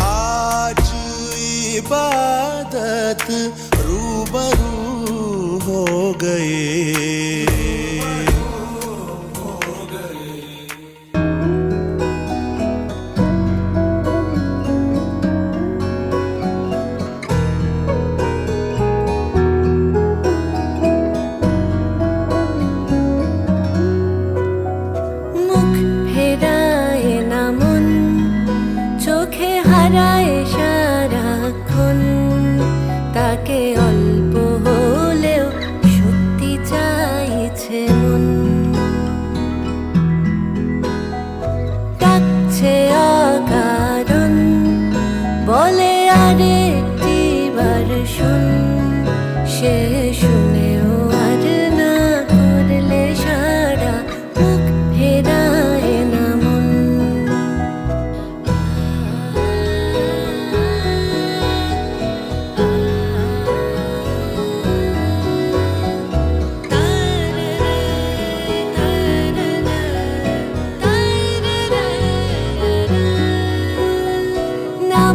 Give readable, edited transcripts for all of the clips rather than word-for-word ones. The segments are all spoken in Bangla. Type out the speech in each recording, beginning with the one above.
आज इबादत रूबरू हो गए। তাকে অল্প হলেও সত্যি চাইছে মন, ডাকছে অকারণ, বলে আরেকটি বার শুন। সে শুনেও আর না করলে সারা, মুখ ফেরায় না মন।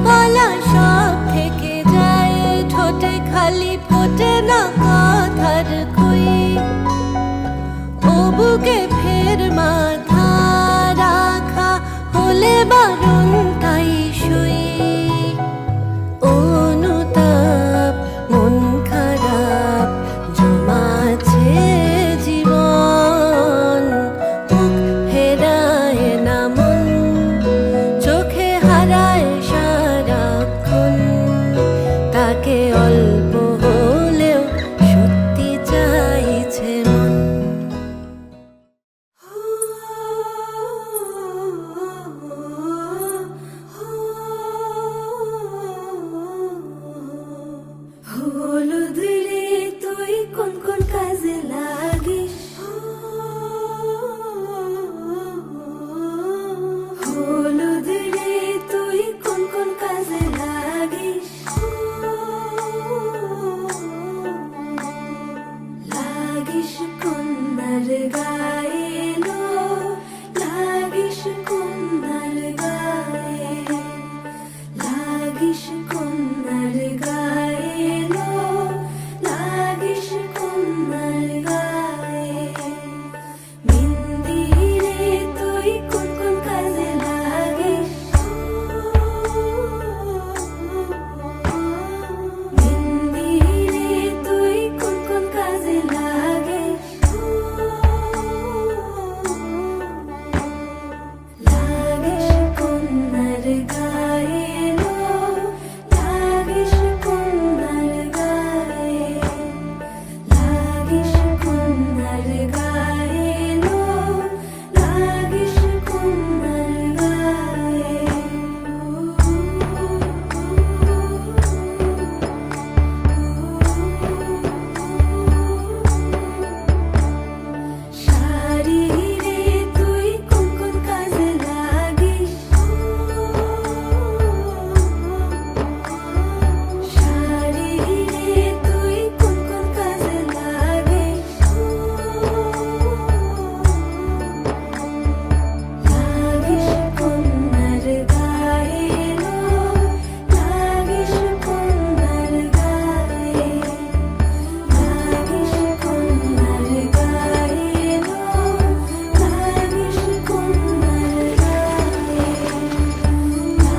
বলা সব থেকে যায় ঠোঁটে, খালি ফোটে না কথার কই। ও বুকে ফের মাথা রাখা হলে বারণ তাই শুই। অনুতাপ মন খারাপ জমাছে জীবন, মুখ ফেরায় না মন, চোখে হারায় তাকে অল্প হলেও সত্যি চাইছে মন। হলুদ রে তুই কোন কোন কাজে লাগিস, হলুদ রে তুই কোন কোন কাজে লাগিস। লাগিস কন্যার গায়ে লো, লাগিস কন্যার গায়ে, লাগিস কন্যার গায়ে লো, লাগিস কন্যার গায়ে। মেহেন্দি রে তুই কোন কোন কাজে লাগিস, মেহেন্দি রে তুই কোন কোন কাজে লাগিস। লাগিস কন্যার গায়ে লো, লাগিস কন্যার গায়ে, লাগিস কন্যার গায়ে লো, লাগিস কন্যার গায়ে। শাড়ি রে তুই কোন কোন কাজে লাগিস, শাড়ি রে তুই কোন কোন কাজে লাগিস। লাগিস কন্যার গায়ে লো, লাগিস কন্যার গায়ে, লাগিস কন্যার গায়ে লো, লাগিস কন্যার গায়ে,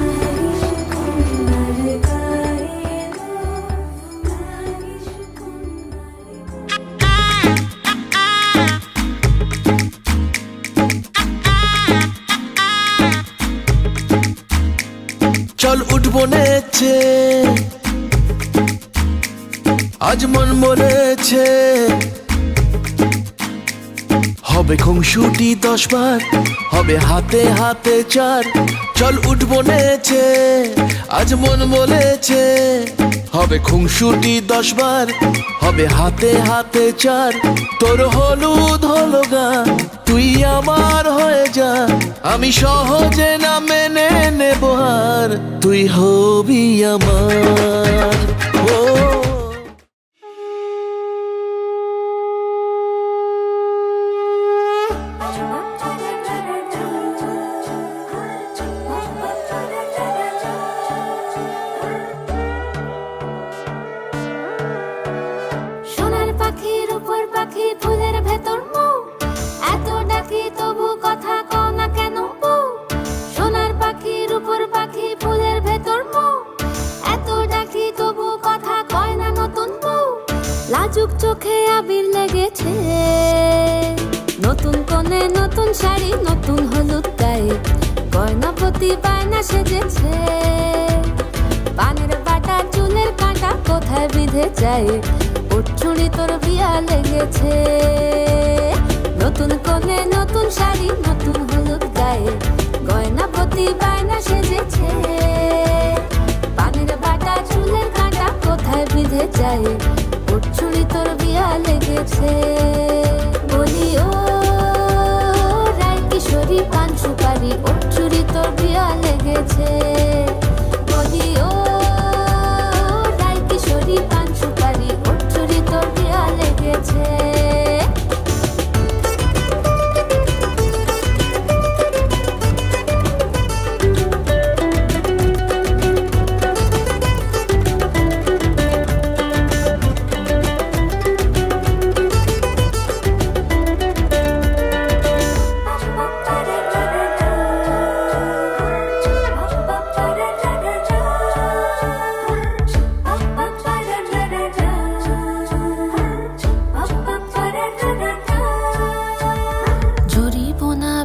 লাগিস কন্যার গায়ে লো, লাগিস চল উঠবো নেচে, আজ মন মরেছে। হবে খুনসুটি 10 বার, হবে হাতে হাতে চার। চল উঠবো নেচে, আজ মন বলেছে হবে খুনসুটি 10 বার, হবে হাতে হাতে চার। তোর হলুদ হলো গান, তুই আমার হয়ে যা, আমি সহজে না মেনে নেব হার, তুই হবি আমার। ও সোনার পাখির উপর পাখি ফুলের ভেতর মৌ, এত ডাকি তবু কথা কও না কেন বউ। সোনার পাখির উপর পাখি ফুলের ভেতর মৌ, এত ডাকি তবু কথা কয় না নতুন বউ। লাজুক চোখে আবির লেগেছে, নতুন কোণে নতুন শাড়ি নতুন হলুদ গায়ে, গয়না প্রতি বায়না সেজেছে। পানের বাটা চুলের কাঁটা কোথায় বিঁধে যায়, উঠছুড়ি তোর বিয়া লেগেছে। নতুন কোণে নতুন শাড়ি নতুন হলুদ গায়ে, গয়না প্রতি বায়না সেজেছে। পানের বাটা চুলের কাঁটা কোথায় বিঁধে যায়, উঠছুড়ি তোর বিয়া লেগেছে। বলি ও রায় কিশোরী পান সুপারি, উঠছুড়ি তোর বিয়া লেগেছে। বলি ও রায় কিশোরী পান সুপারি, উঠছুড়ি তোর বিয়া লেগেছে।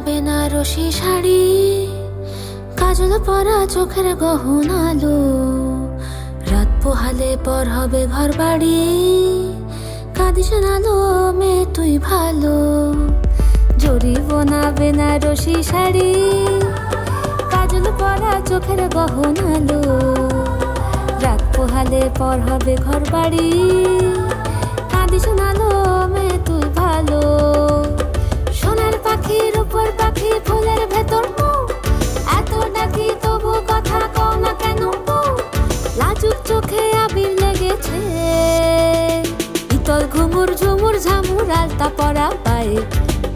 বেনারসি শাড়ি, কাজল পরা চোখের গহনালো, রাত পোহালে পর হবে ঘর বাড়ি, কাঁদিস নালো মেয়ে তুই ভালো। জরি বোনা বেনারসি শাড়ি, কাজল পরা চোখের গহনালো, রাত পোহালে পর হবে ঘর বাড়ি, কাঁদিস নালো মেয়ে তুই ভালো। সোনার পাখির উপর পাখি ফুলের ভেতর মৌ, এত ডাকি তবু কথা কও না কেন বউ। লাজুক চোখে আবির লেগেছে, ইতল ঘুমুর ঝুমুর ঝামুর আলতা পরা পায়ে,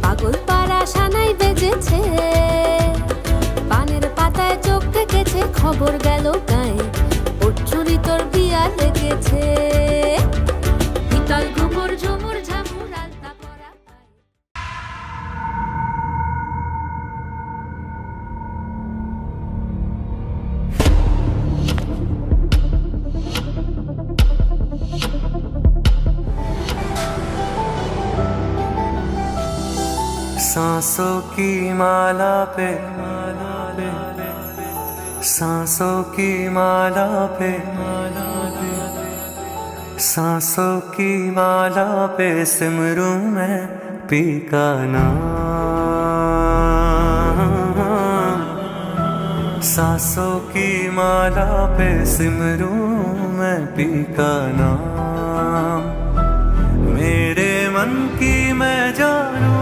পাগল পাড়া সানাই বেজেছে। পানের পাতায় চোখ থেকেছে খবর গেল গায়ে, উঠছুড়ি তোর বিয়া লেগেছে। ইতল ঘুমুর ঝুমুর ঝামুর আলতা পরা পায়ে। सांसों की माला पे, सांसों की माला पे, सांसों की माला पे सिमरूं मैं पी का नाम। सांसों की माला पे सिमरूं मैं पी का नाम। मेरे मन की मैं जानूं,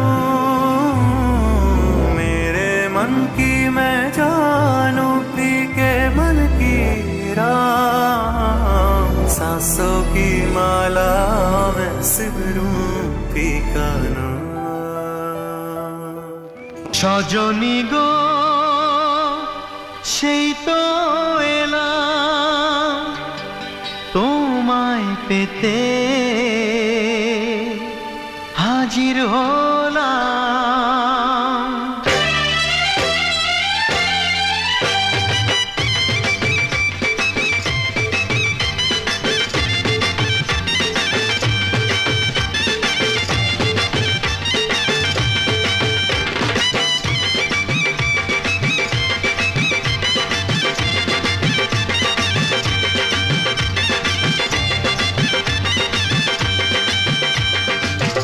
मन की मैं जानूं पी के मन की राम। सांसों की माला में सिमरूं पी का नाम। সজনী গো সেই তো এলাম তোমায় পেতে, হাজির হলাম।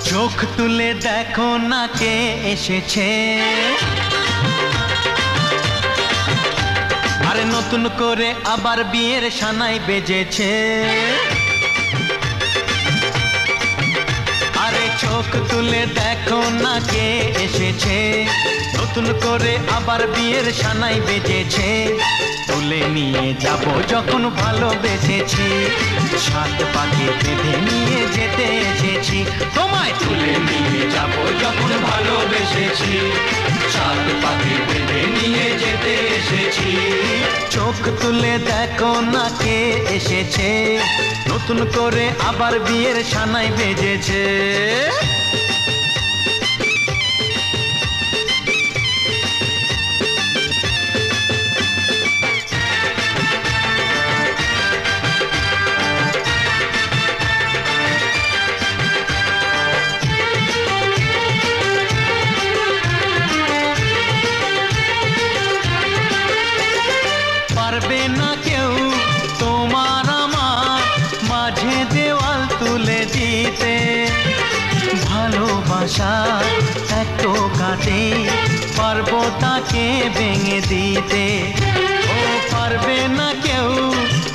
চোখ তুলে দেখো না কে এসেছে, নতুন করে আবার বিয়ের সানাই বেজেছে। আরে চোখ তুলে দেখো না কে এসেছে, নতুন করে আবার বিয়ের সানাই বেজেছে। তুলে নিয়ে যাব যখন ভালোবেসেছি, সাত পাকে বেঁধে নিয়ে যেতে এসেছি। তোমায় তুলে নিয়ে যাব যখন ভালোবেসেছি, সাত পাকে বেঁধে নিয়ে যেতে এসেছি। চোখ তুলে দেখো না কে এসেছে, নতুন করে আবার বিয়ের সানাই বেজেছে। পারবে না কেউ তোমার আমার মাঝে দেওয়াল তুলে দিতে, ভালোবাসা এত কাটে পারবো তাকে ভেঙে দিতে। ও পারবে না কেউ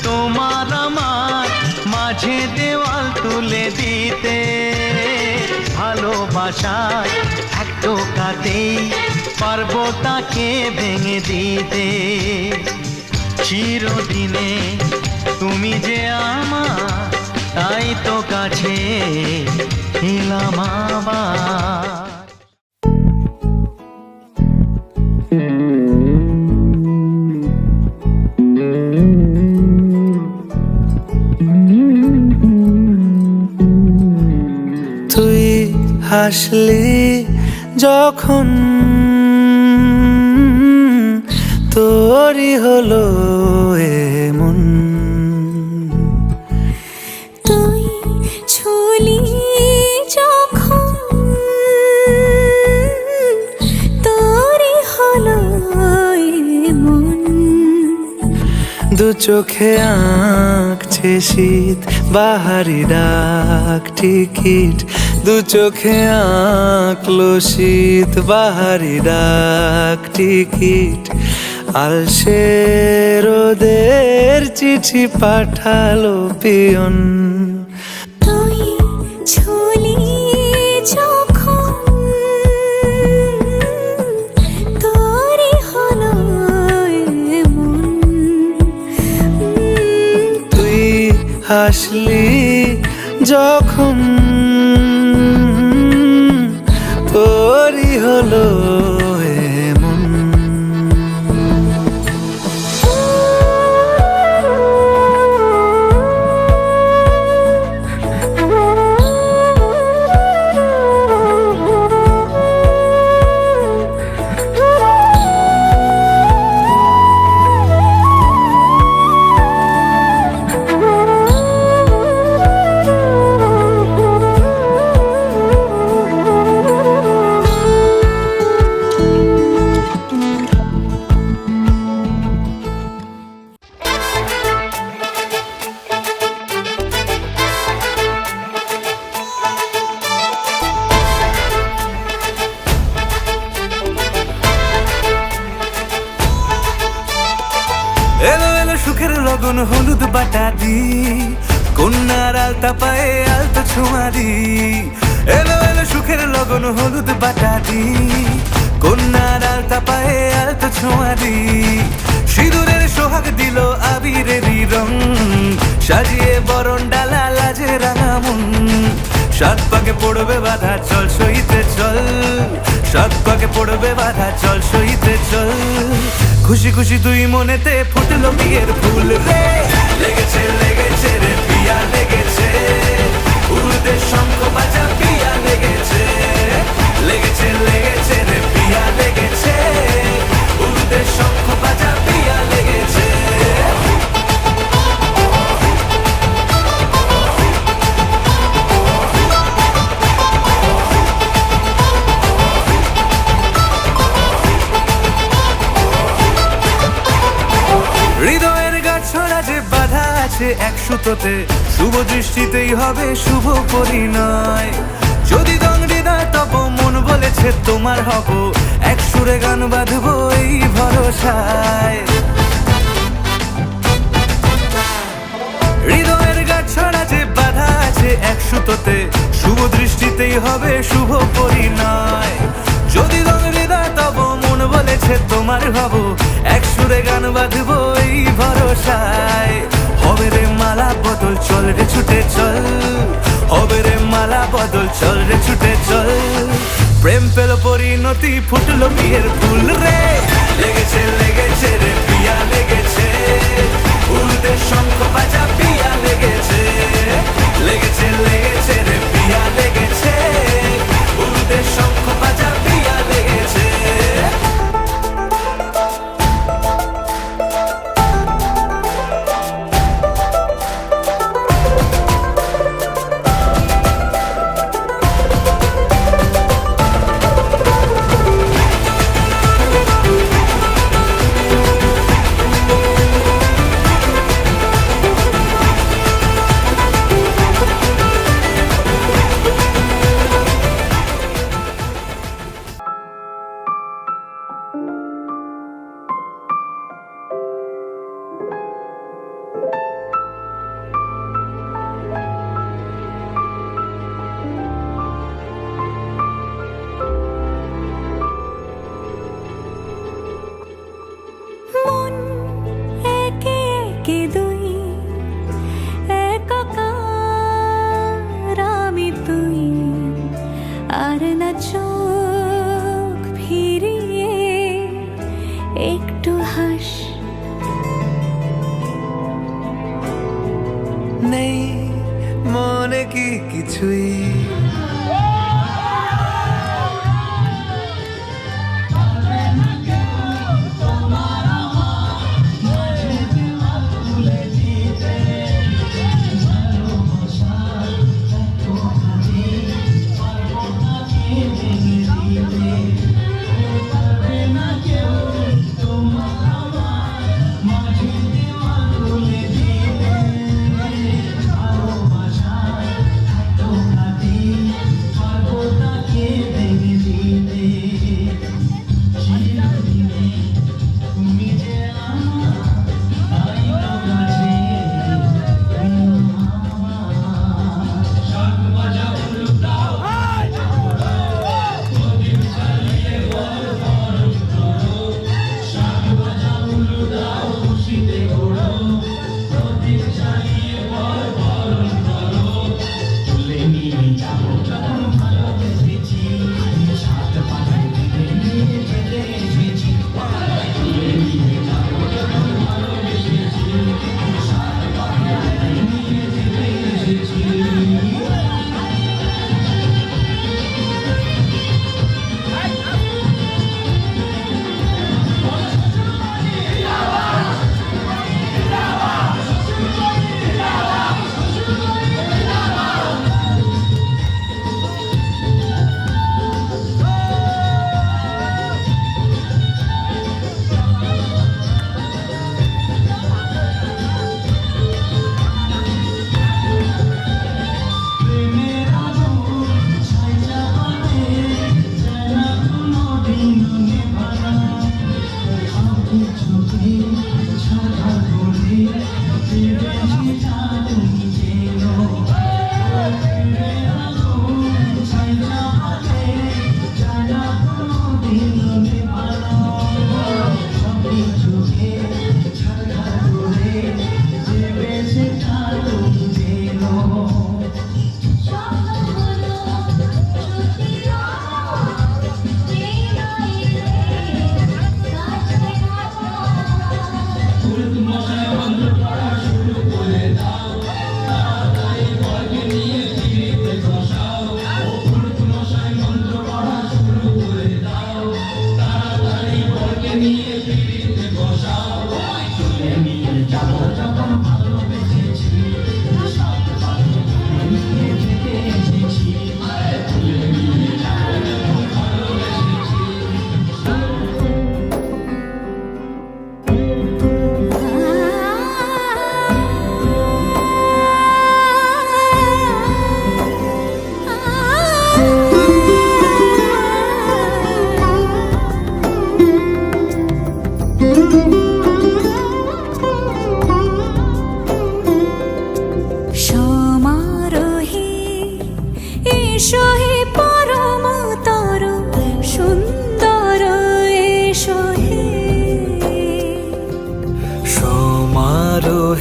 তোমার আমার মাঝে দেওয়াল তুলে দিতে, ভালোবাসা এত কাটে পারবো তাকে ভেঙে দিতে। চিরদিনে তুমি যে আমার, তাই তো কাছে এলাম আবার। তুই হাসলি যখন তোরই হলো এমন, তুই ছুলি যখন তোরই হলো এমন। দু চোখে আঁকছে শীত বাহারি ডাক টিকিট, দু চোখে আঁকলো শীত বাহারি ডাক টিকিট। আলসে রোদের চিঠি পাঠালো পিয়ন, তুই ছুলি যখন তোরই হলো এমন। তুই হাসলি যখন তোরই হলো এমন। এলো এলো সুখের লগন হলুদ বাটা দি, কন্যার আলতা পায়ে আলতা ছোঁয়া দি। এলো এলো সুখের লগন হলুদ বাটা দি, কন্যার আলতা পায়ে আলতা ছোঁয়া দি। সিঁদুরের সোহাগ দিল আবিরেরই রং, সাজিয়ে বরণ ডালা লাজে রাঙা মন। সাত পাকে পড়বে বাধা চল সইতে চল, সাত পাকে পড়বে বাধা চল সইতে চল। খুশি খুশি দুই মনেতে ফুটলো বিয়ের ফুল রে, লেগেছে লেগেছে রে পিয়া লেগেছে, উড়তে শঙ্খ বাজা পিয়া লেগেছে। লেগেছে লেগেছে রে পিয়া লেগেছে, উড়তে শঙ্খ বাজা পিয়া লেগেছে। হৃদয়ের গাছড়া যে বাধা আছে এক সুতোতে, শুভ দৃষ্টিতেই হবে শুভ পরিণয়। যদি দংডিদার তব মন বলেছে তোমার হব, এক সুরে গান বাঁধবো এই ভরসায়। সুতোতে শুভ দৃষ্টিতেই হবে শুভ পরিণয়। যদি রঙ হৃদয় তব মন বলেছে তোমার হব, এক সুরে গান বাঁধবো এই ভরসায়। হবে রে মালা বদল, চল রে ছুটে চল, হবে রে মালা বদল, চল রে ছুটে চল। প্রেম পেল পরিণতি, ফুটলো বিয়ের ফুল রে, লেগেছে লেগেছে রে পিয়া লেগেছে, উল্টে শঙ্খ বাজা পিয়া লেগেছে, লেগেছে লেগেছে রে পিয়া লেগেছে, উল্টে শঙ্খ বাজা পিয়া লেগেছে। মন একে একে দুই, একাকার আমি তুই, আর না চোখ ফিরিয়ে একটু হাস। নেই মনে কি কিছুই,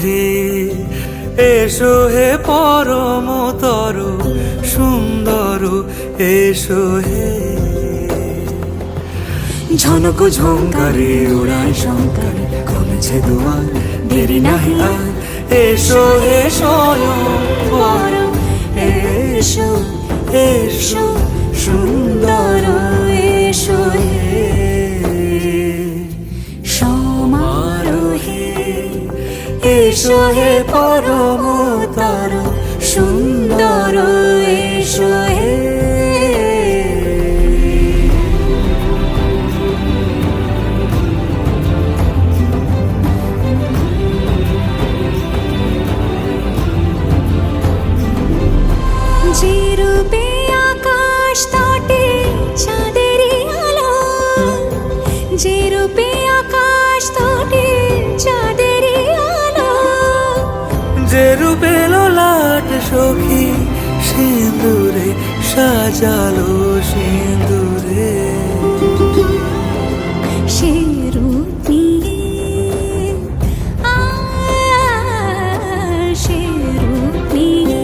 হে এসো হে পরমতর সুন্দর এসো হে ঝনক ঝঙ্কারে ওড়ায় শঙ্কারে কমেছে দুয়ার দেরি নাহি আর এসো হে স্বয়ং পরম এসো এসো সুন্দর এসো হে সমারোহে এসো হে পরমতর সুন্দর এসো হে যে রূপে আকাশ তটে চাঁদেরই আলো, যে রূপে আকাশ তটে চাঁদেরই আলো, যে রূপে লোলাট সখী সিঁদুরে সাজালো সিঁদুরে সে রূপ নিয়ে সে রূপ নিয়ে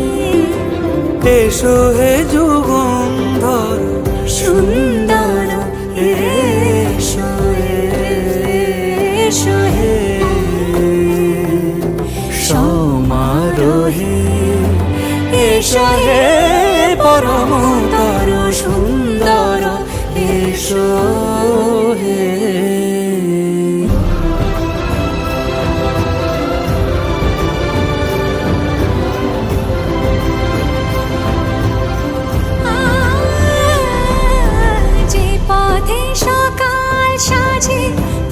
এসো হে যুগন্ধর সুন্দর এসো এসো হে সমারোহে এসো হে পরমতর সুন্দর এসো হে যে পথে সকাল সাজে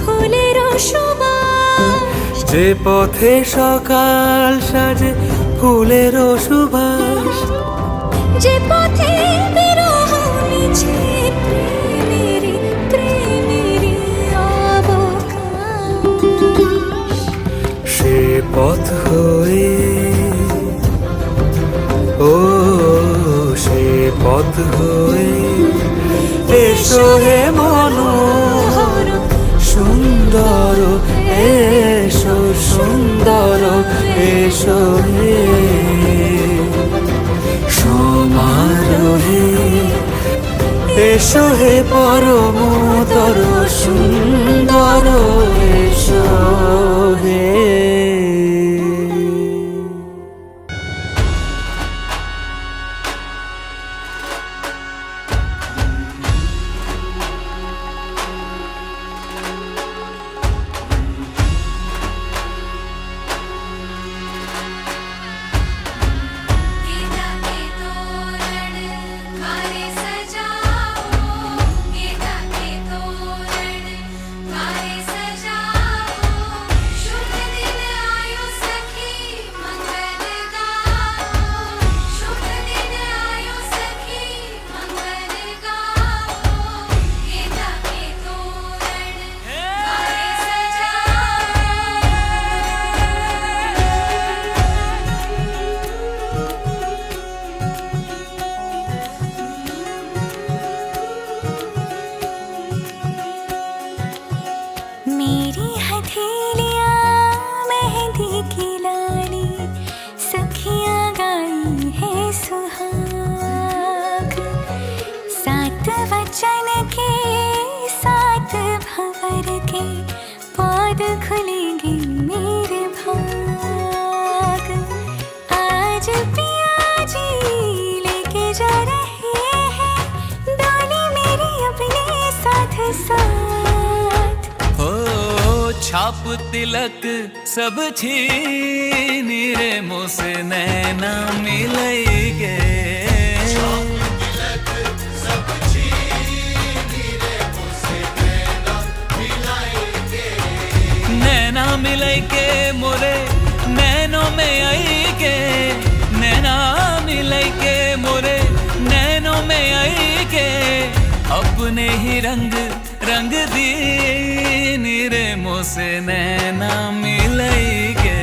ফুলের সুবাস, যে পথে সকাল সাজে ফুলের সুবাস যে পথে বিরহ নিছে প্রেমেরই প্রেমেরই অবকাশ, সে পথ হয়ে ও সে পথ হয়ে এসো হে মনোহর সুন্দর এসো সুন্দর এসো হে সমারোহে এসো হে পরমতর সুন্দর এসো হে गीता के तोरण घरे सजाओ, गीता के तोरण घरे सजाओ, शुभ दिन आयो सखी मंगल गाओ, शुभ दिन आयो सखी मंगल गाओ, गीता के तोरण घरे सजाओ। मेरी हथेलियाँ मेहंदी की लाली, सखियाँ गाई है सुहाग, सात वचन के सात भंवर के पौध खुलेंगे मेरे भाग। आज पिया जी लेके जा रहे हैं डोली मेरी अपने साथ साथ। हो छाप तिलक सब छीन रे मुझसे नैना मिलेगे नैना मिलेगे मोरे नैनों में आएगे नैना मिलेगे मोरे नैनों में आएगे अपने ही रंग रंग दी रे मुझसे नैना मिलेगे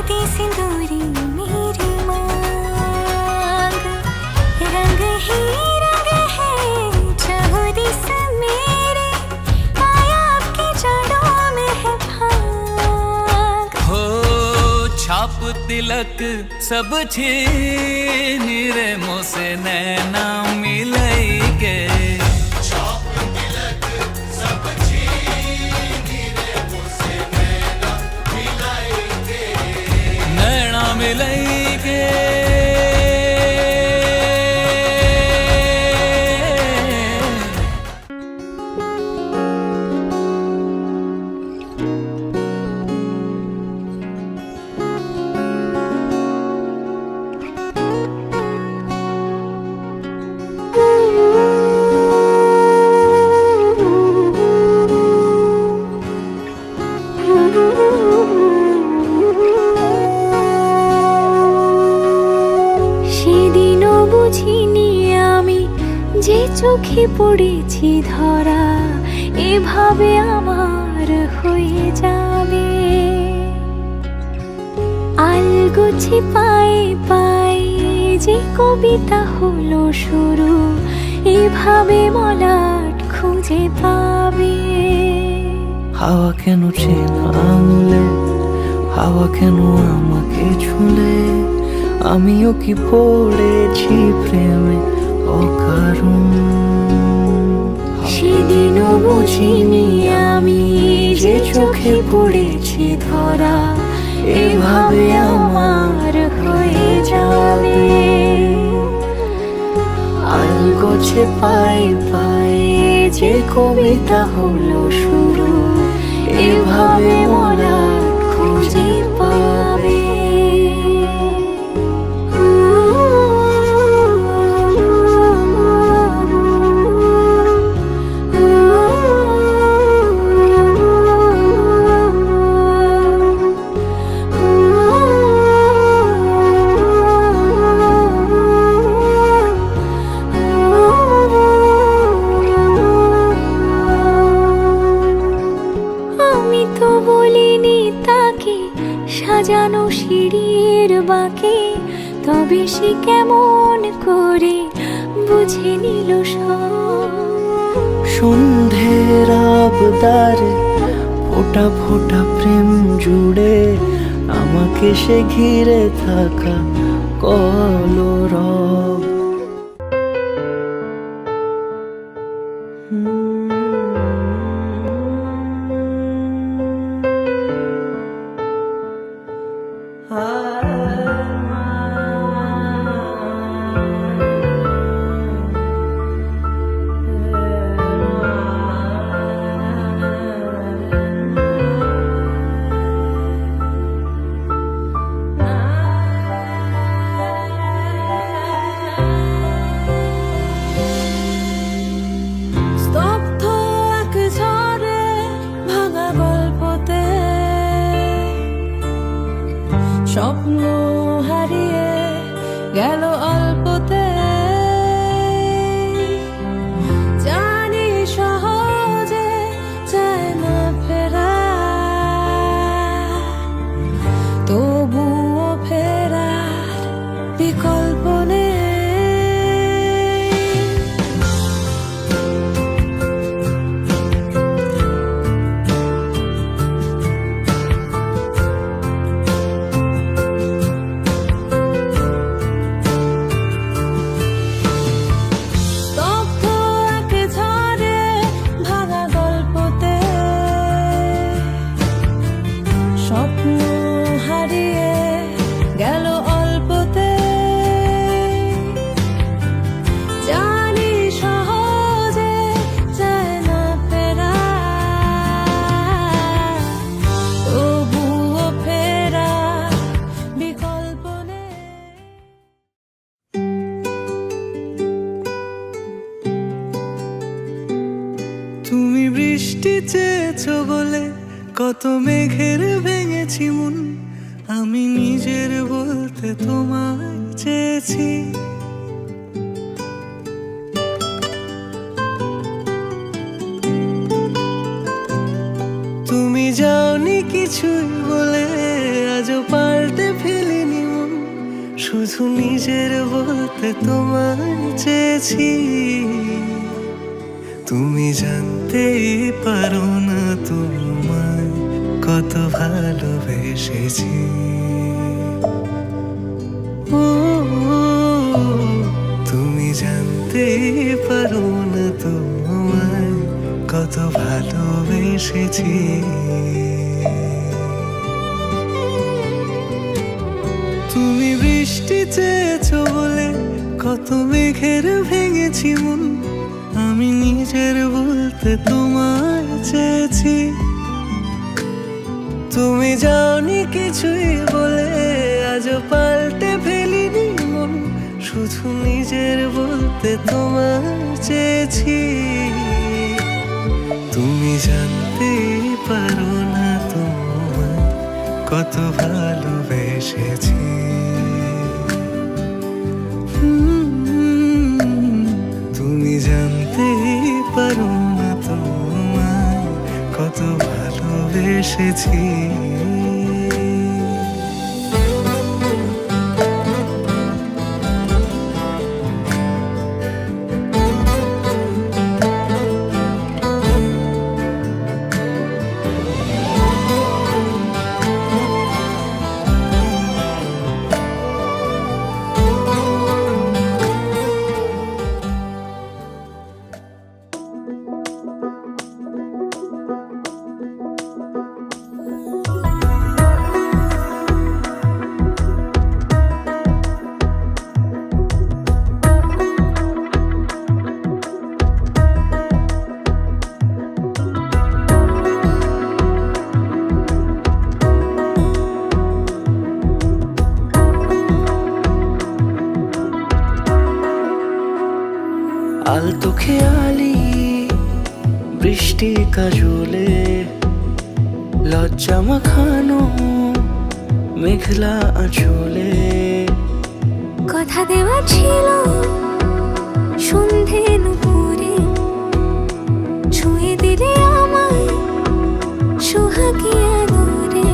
दे सिंदूरी मेरी मांग, रंग ही रंग है चाहो दिस मेरे, आया आपकी जड़ों में है भाग। हो छाप तिलक सब छीन रे मोसे नैना मिलई के, नैना मिलई के। সেদিনও বুঝিনি আমি যে চোখে পড়েছি ধরা, এভাবে আমার হয়ে যাবে। আলগোছে পায়ে পায়ে যে কবিতা হলো শুরু, এভাবে মলাট খুঁজে পাবে। হাওয়া কেন চেনা আঙুলে, হাওয়া কেন আমাকে ছুলে, আমিও কি পড়েছি প্রেমে অকারণ। সেদিনও বুঝিনি আমি যে চোখে পড়েছি ধরা, এভাবে আমার হয়ে যাবে। আলগোছে পায়ে পায়ে যে কবিতা হলো শুরু, এভাবে মোরা খুঁজে পাবে। আমি তো বলিনি তাকে সাজানো সিঁড়ির বাঁকে, তবে সে কেমন করে বুঝে নিল সব। সন্ধ্যের আবদারে ফোটা ফোটা প্রেম জুড়ে, আমাকে সে ঘিরে থাকা কলরব। স্তব্ধ এক ঝড়ে ভাঙা গল্পতে, স্বপ্ন হারিয়ে গেল অল্পতে। জানি সহজে চায় না ফেরা, তবুও ফেরার বিকল্প নেই। স্তব্ধ এক ঝড়ে ভাঙা গল্পতে, স্বপ্ন হারিয়ে গেল অল্পতে। জানি সহজে চায় না ফেরা, তবুও ফেরার বিকল্প নেই। তুমি বৃষ্টি চেয়েছো বলে কত মেঘের ভেঙেছি মন, আমি নিজের বলতে তোমায় চেয়েছি। তুমি যাওনি কিছুই বলে, আজ আজও পাল্টে ফেলিনি মন, শুধু নিজের বলতে তোমায় চেয়েছি। তুমি জানতেই পারো না তোমায় কত ভালোবেসেছি। ও, তুমি জানতেই পারো না তোমায় কত ভালোবেসেছি। তুমি বৃষ্টি চেয়েছো বলে কত মেঘের ভেঙেছি মন, আমি নিজের বলতে তোমায় চেয়েছি। তুমি যাওনি কিছুই বলে আজও পাল্টে ফেলিনি মন, শুধু নিজের বলতে তোমায় চেয়েছি। তুমি জানতেই পারো না তোমায় কত ভালোবেসেছি। তুমি জানতেই পারো না তোমায় কত ভালোবেসেছি। আলতো খেয়ালি বৃষ্টি কাজলে, লজ্জা মাখানো মেঘলা আঁচলে। কথা দেওয়া ছিল সন্ধে নুপুরে, ছুঁয়ে দিলে আমায় সোহাগী আদরে।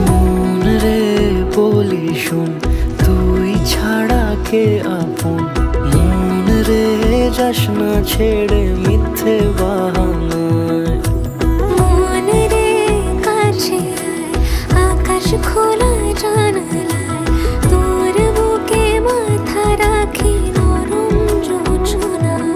মন রে বলি শোন, তুই ছাড়া কে আপন। মন রে যাস না ছেড়ে মিথ্যে বাহানায়। মন রে কাছে আয়, আকাশ খোলা জানালায়, তোর বুকে মাথা রাখি নরম যোজনায়।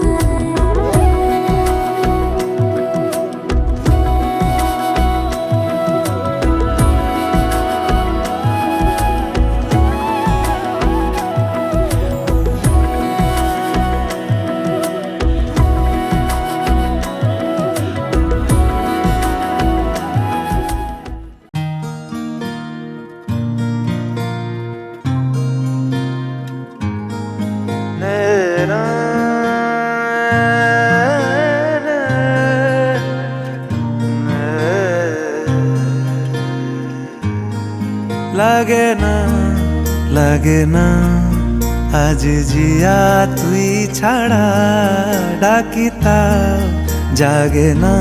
লাগে না লাগে না আজ জিয়া তুই ছাড়া, ডাকিতা জাগে না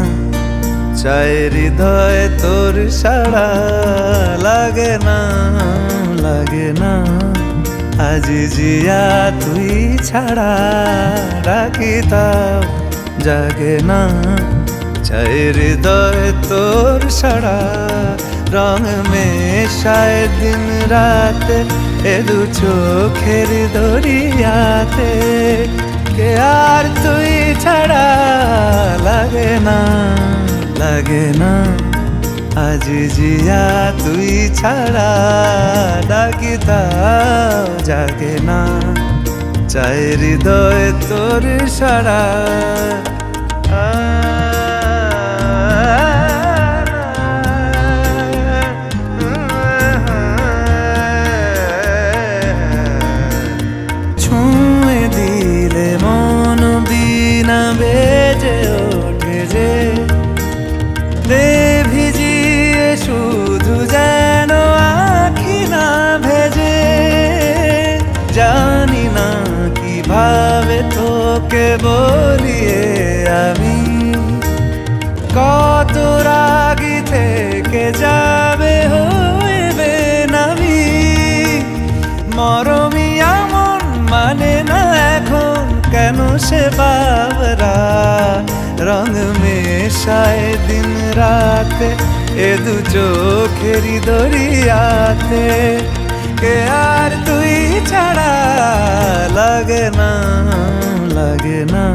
চাই হৃদয় তোর সাড়া। লাগে না লাগে না আজ জিয়া তুই ছাড়া, ডাকিতা জাগে না চাই হৃদয় তোর সাড়া। রং মেশায় দিন রাতে এ দু চোখের দরিয়াতে, কে আর তুই ছাড়া। লাগে না লাগে না আজ জিয়া তুই ছাড়া, ডাকিতা জাগে না চাই হৃদয় তোর সাড়া। ছুঁয়ে দিলে মন বিনা বেজে ওঠে যে, দে ভিজিয়ে শুধু যেন আখি না ভেজে। জানি না কিভাবে তোকে বলিয়ে আমি, কত রাগি থেকে যাবে সে বাবরা রং মেশায় দিন রাতে এ দু চোখেরই দরিয়াতে কে আর তুই ছাড়া লাগে না লাগে না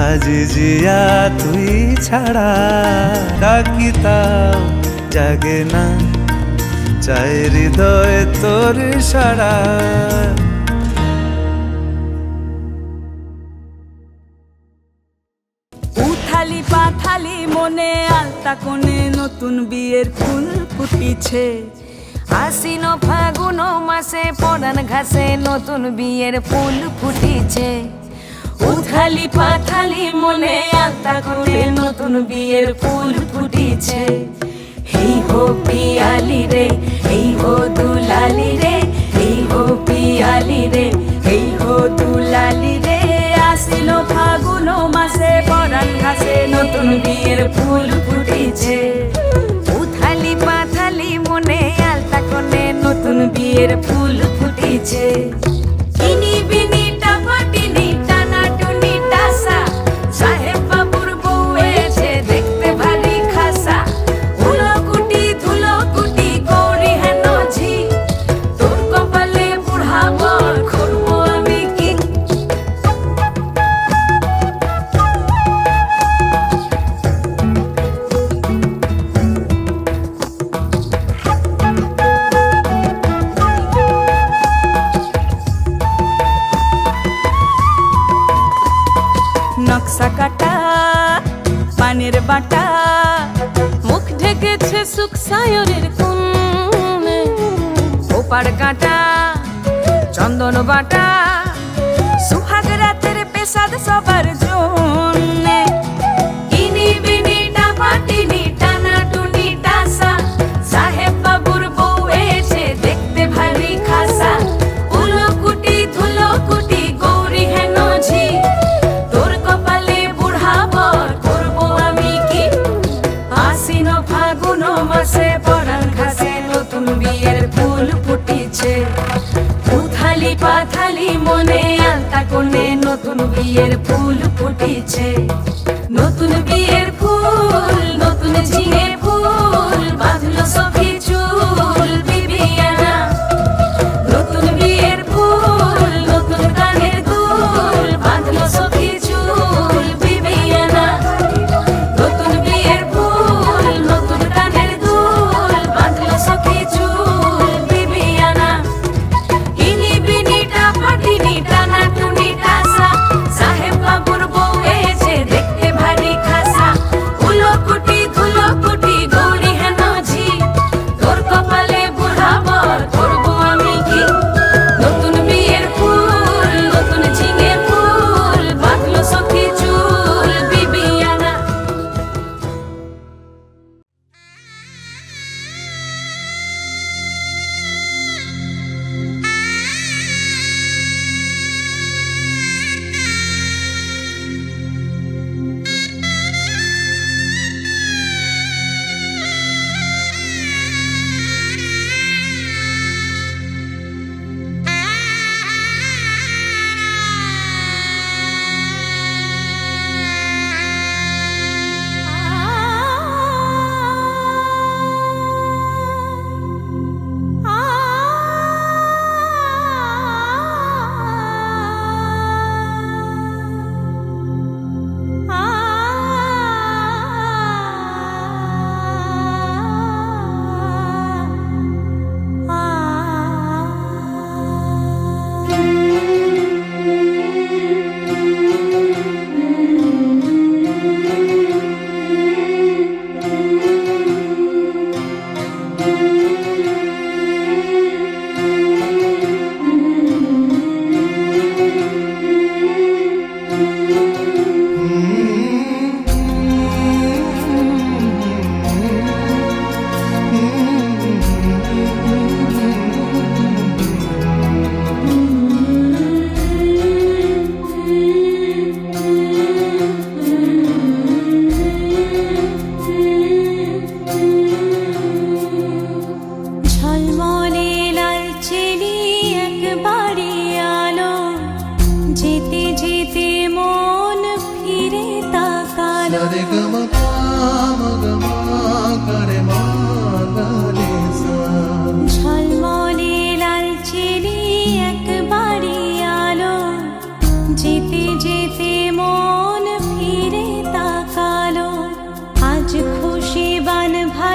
আজ জিয়া তুই ছাড়া ডাকি তাও জাগে না চাই হৃদয় তোর সারা উথালি পাথালি মনে আলতা কোণে নতুন বিয়ের ফুল ফুটিছে। আশ্বিন ফাগুন মাসে পরান ঘাসে নতুন বিয়ের ফুল ফুটিছে। উথালি পাথালি মনে আলতা কোণে নতুন বিয়ের ফুল ফুটিছে। হেই হো পিয়ালি রে হেই হো দুলালি রে হেই হো পিয়ালি রে হেই হো দুলালি রে আসিল ফাগুন মাসে পরান ঘাসে নতুন বিয়ের ফুল ফুটিছে। উথালি পাথালি মনে আলতা কোণে নতুন বিয়ের ফুল ফুটিছে। ইনি বিনি টাপাটিনি টানা টুনি টাসা সাহেব বাবুর বউ এসে দেখতে ভারী খাসা। উলো কুটি ধুলো কুটি গৌরী হেন ঝি তোর কপালে বুড়া বর করবো আমি কি। নকশা কাটা পানের বাটা মুখ ঢেকেছে সুখ সায়রের কোণে। ওপার কাটা চন্দন বাটা সুহাগ রাতের পেশাদ সবার জন্যে। ইনি বিনি টাপাটিনি টানা টুনি টাসা সাহেব বাবুর বউ এসে দেখতে ভারী খাসা। উলো কুটি ধুলো কুটি গৌরী হেন ঝি তোর কপালে বুড়া বর করবো আমি কি। আশ্বিন ফাগুন মাসে পরান ঘাসে নতুন বিয়ের ফুল ফুটিছে। উথালি পাথালি মনে আলতা কোণে নতুন বিয়ের ফুল ফুটিছে। নতুন বিয়ের ফুল নতুন ঝিঙে ফুল বাঁধলো সখী চুল বিবিয়ানা। নতুন বিয়ের ফুল নতুন কানের দুল বাঁধলো সখী চুল বিবিয়ানা। নতুন বিয়ের ফুল নতুন কানের দুল বাঁধলো সখী চুল বিবিয়ানা। ইনি বিনি টাপাটিনি টানা টুনি টাসা সাহেব বাবুর বউ এসে দেখতে ভারী খাসা।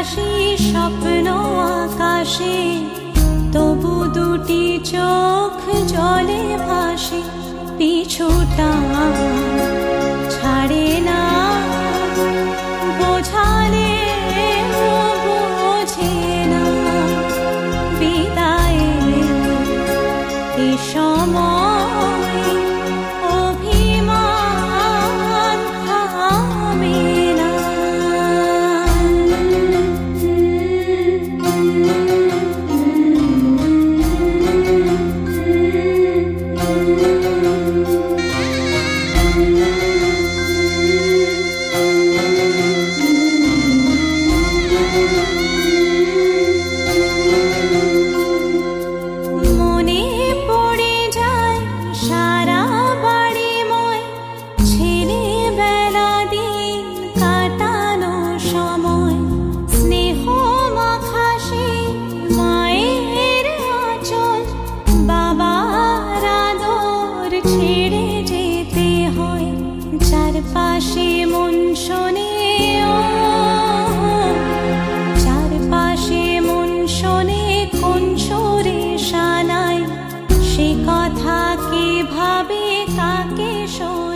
হাসি স্বপ্ন আকাশে, তবু দুটি চোখ জলে ভাসে, পিছুটা ছাড়ে না, বোঝালে বোঝে না, বিদায়ে এ সময় অভিমান থামে না। মনে পড়ে যায় সারা বাড়িময় ছেলেবেলা দিন কাটানো সময়, স্নেহ মাখা সেই মায়ের আঁচল, বাবার আদর ছেড়ে যেতে হয়, চারপাশে মন শোনে ও, চারপাশে মন শোনে কোন সুরে শানায়, সে কথা কে ভাবে কাকে শোনে।